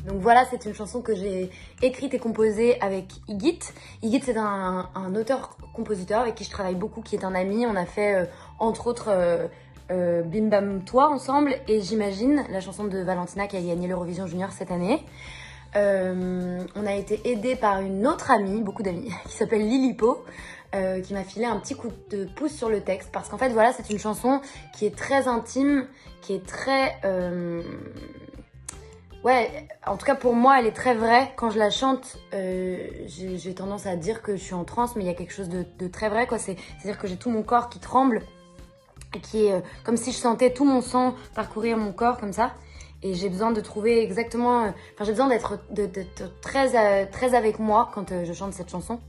Donc voilà, c'est une chanson que j'ai écrite et composée avec Igit. Igit, c'est un auteur-compositeur avec qui je travaille beaucoup, qui est un ami. On a fait entre autres Bim Bam Toi ensemble et J'imagine, la chanson de Valentina qui a gagné l'Eurovision Junior cette année. On a été aidé par une autre amie, beaucoup d'amis, qui s'appelle Lilipo, qui m'a filé un petit coup de pouce sur le texte. Parce qu'en fait, voilà, c'est une chanson qui est très intime, qui est très... Ouais, en tout cas pour moi, elle est très vraie. Quand je la chante, j'ai tendance à dire que je suis en transe, mais il y a quelque chose de très vrai, quoi. C'est-à-dire que j'ai tout mon corps qui tremble, et qui est comme si je sentais tout mon sang parcourir mon corps comme ça. Et j'ai besoin de trouver exactement... Enfin, j'ai besoin d'être très avec moi quand je chante cette chanson.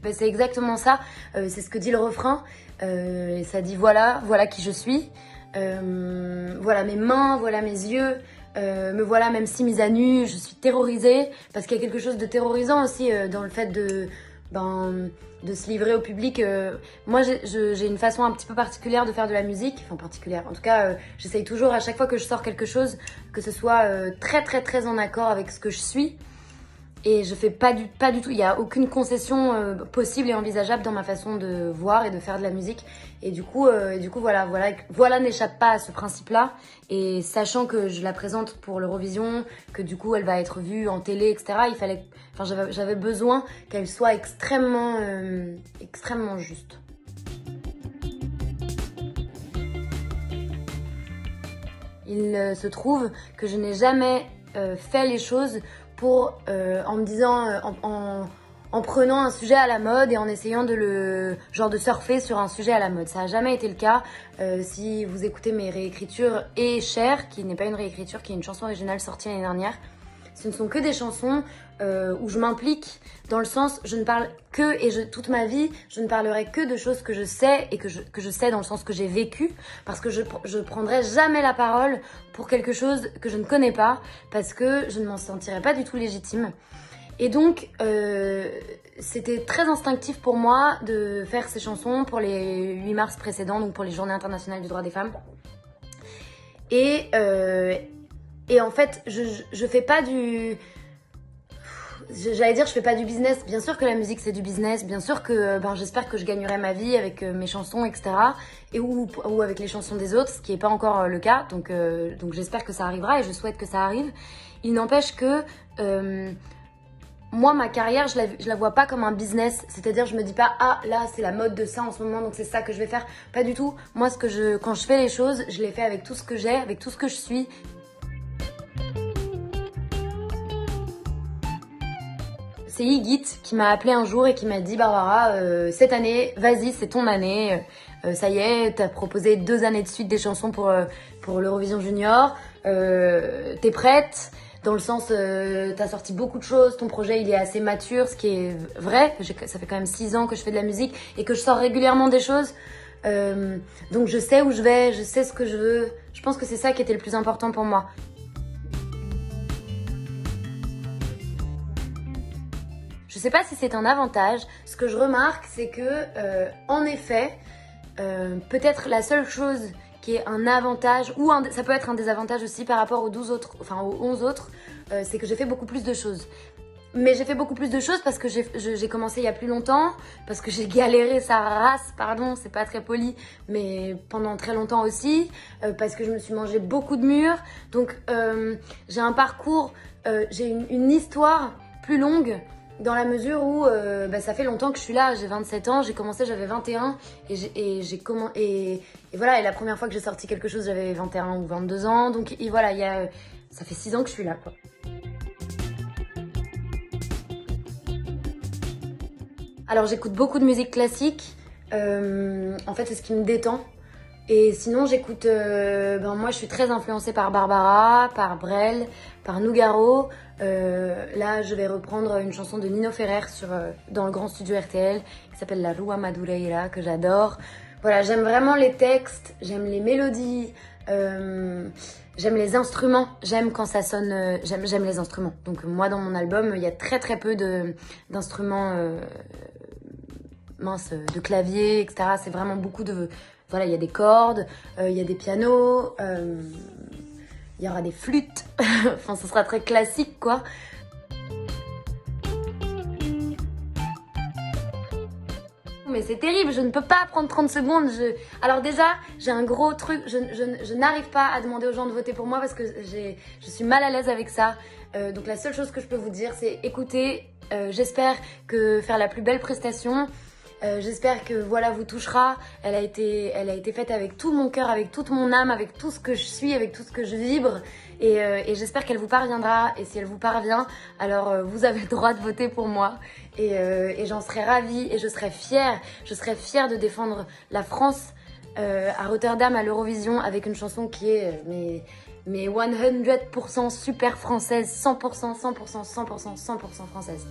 Ben, c'est exactement ça. C'est ce que dit le refrain. Et ça dit voilà qui je suis. Voilà mes mains, voilà mes yeux. Me voilà même si mise à nu. Je suis terrorisée. Parce qu'il y a quelque chose de terrorisant aussi dans le fait de se livrer au public. Moi, j'ai une façon un petit peu particulière de faire de la musique. Enfin, particulière. En tout cas, j'essaye toujours à chaque fois que je sors quelque chose, que ce soit très en accord avec ce que je suis. Et je fais pas du tout, il n'y a aucune concession possible et envisageable dans ma façon de voir et de faire de la musique. Et du coup voilà n'échappe pas à ce principe-là. Et sachant que je la présente pour l'Eurovision, que du coup elle va être vue en télé, etc. J'avais besoin qu'elle soit extrêmement juste. Il se trouve que je n'ai jamais fait les choses en me disant, en prenant un sujet à la mode et en essayant de surfer sur un sujet à la mode. Ça n'a jamais été le cas. Si vous écoutez mes réécritures et Cher, qui n'est pas une réécriture, qui est une chanson originale sortie l'année dernière, ce ne sont que des chansons où je m'implique dans le sens, je ne parle toute ma vie, je ne parlerai que de choses que je sais et que je sais dans le sens que j'ai vécu, parce que je prendrai jamais la parole pour quelque chose que je ne connais pas, parce que je ne m'en sentirais pas du tout légitime. Et donc, c'était très instinctif pour moi de faire ces chansons pour les 8 mars précédents, donc pour les Journées internationales du droit des femmes. Et en fait, je fais pas du... J'allais dire, je fais pas du business. Bien sûr que la musique, c'est du business. Bien sûr que j'espère que je gagnerai ma vie avec mes chansons, etc. Ou avec les chansons des autres, ce qui n'est pas encore le cas. Donc j'espère que ça arrivera et je souhaite que ça arrive. Il n'empêche que moi, ma carrière, je la vois pas comme un business. C'est-à-dire, je me dis pas, ah, là, c'est la mode de ça en ce moment, donc c'est ça que je vais faire. Pas du tout. Moi, quand je fais les choses, je les fais avec tout ce que j'ai, avec tout ce que je suis. C'est Igit qui m'a appelé un jour et qui m'a dit, Barbara, cette année, vas-y, c'est ton année. Ça y est, t'as proposé 2 années de suite des chansons pour l'Eurovision Junior. T'es prête? Dans le sens, t'as sorti beaucoup de choses, ton projet il est assez mature, ce qui est vrai. Ça fait quand même 6 ans que je fais de la musique et que je sors régulièrement des choses. Donc je sais où je vais, je sais ce que je veux. Je pense que c'est ça qui était le plus important pour moi. Je sais pas si c'est un avantage. Ce que je remarque, c'est que, en effet, peut-être la seule chose qui est un avantage, ou ça peut être un désavantage aussi par rapport aux 11 autres, c'est que j'ai fait beaucoup plus de choses. Mais j'ai fait beaucoup plus de choses parce que j'ai commencé il y a plus longtemps, parce que j'ai galéré sa race, pardon, c'est pas très poli, mais pendant très longtemps aussi, parce que je me suis mangé beaucoup de murs. Donc j'ai un parcours, j'ai une histoire plus longue, dans la mesure où ça fait longtemps que je suis là, j'ai 27 ans, j'ai commencé, j'avais 21 et voilà, et la première fois que j'ai sorti quelque chose, j'avais 21 ou 22 ans, donc et voilà, ça fait 6 ans que je suis là, quoi. Alors j'écoute beaucoup de musique classique, en fait c'est ce qui me détend. Et sinon j'écoute, moi je suis très influencée par Barbara, par Brel, par Nougaro. Là je vais reprendre une chanson de Nino Ferrer dans le grand studio RTL qui s'appelle La Rua Madureira, que j'adore. Voilà, j'aime vraiment les textes, j'aime les mélodies, j'aime les instruments, j'aime quand ça sonne, j'aime les instruments. Donc moi dans mon album il y a très peu d'instruments de clavier, etc. C'est vraiment beaucoup voilà, il y a des cordes, il y a des pianos, il y aura des flûtes. Enfin, ce sera très classique, quoi. Mais c'est terrible, je ne peux pas prendre 30 secondes. Alors déjà, j'ai un gros truc, je n'arrive pas à demander aux gens de voter pour moi parce que je suis mal à l'aise avec ça. Donc la seule chose que je peux vous dire, c'est écoutez, j'espère que faire la plus belle prestation, j'espère que voilà vous touchera. Elle a été faite avec tout mon cœur, avec toute mon âme, avec tout ce que je suis, avec tout ce que je vibre. Et j'espère qu'elle vous parviendra. Et si elle vous parvient, alors vous avez le droit de voter pour moi. Et j'en serais ravie et je serais fière. Je serais fière de défendre la France à Rotterdam à l'Eurovision avec une chanson qui est mais 100% super française, 100%, 100%, 100%, 100% française.